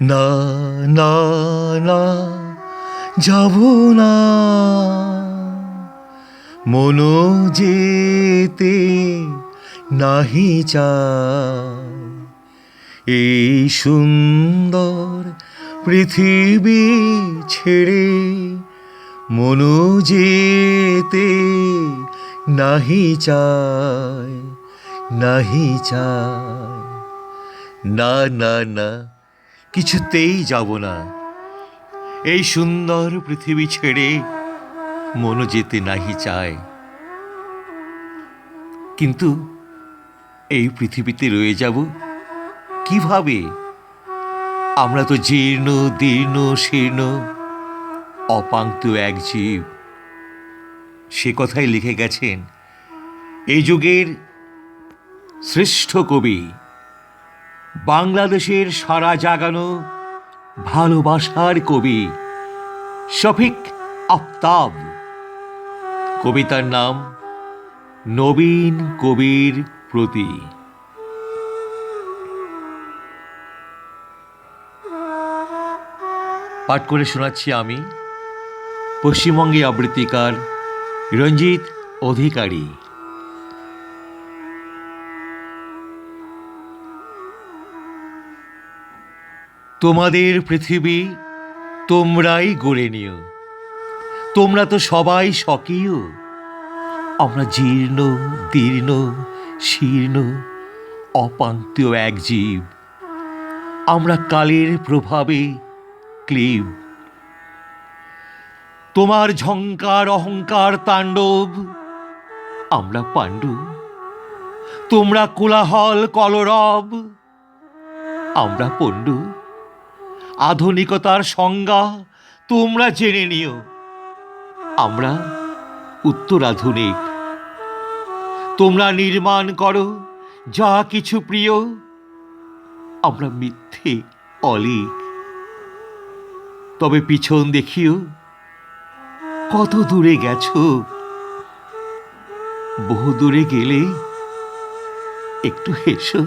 না, না, না, যাব না, মনো যেতে নাহি চায়, এই সুন্দর পৃথিবী ছেড়ে মনো যেতে নাহি চায়, নাহি চায়। না, না, না, কিছুতেই যাব না, এই সুন্দর পৃথিবী ছেড়ে মনো যেতে নাহি চায়। কিন্তু এই পৃথিবীতে রয়ে যাব কিভাবে? আমরা তো জীর্ণ দীর্ণ শীর্ণ অপাঙ্ক্ত এক জীব। সে কথাই লিখে গেছেন এই যুগের শ্রেষ্ঠ কবি, বাংলাদেশের সারা জাগানো ভালোবাসার কবি শফিক আফতাব। কবিতার নাম নবীন কবির প্রতি। পাঠ করে শোনাচ্ছি আমি, পশ্চিমবঙ্গে আবৃত্তিকার রঞ্জিত অধিকারী। তোমাদের পৃথিবী তোমরাই গড়ে নিও, তোমরা তো সবাই স্বকীয়। আমরা জীর্ণ দীর্ণ শীর্ণ অপাঙ্ক্তীয় এক জীব। আমরা কালের প্রভাবে ক্লীব। তোমার ঝংকার অহংকার তাণ্ডব, আমরা পাণ্ডু। তোমরা কোলাহল কলরব, আমরা পণ্ডু। আধুনিকতার সংজ্ঞা তোমরা জেনে নিও, আমরা উত্তরাধুনিক। তোমরা নির্মাণ করো যা কিছু প্রিয়, আমরা মিথ্যে অলিক। তবে পিছন দেখিও, কত দূরে গেছো। বহু দূরে গেলে একটু হেসো।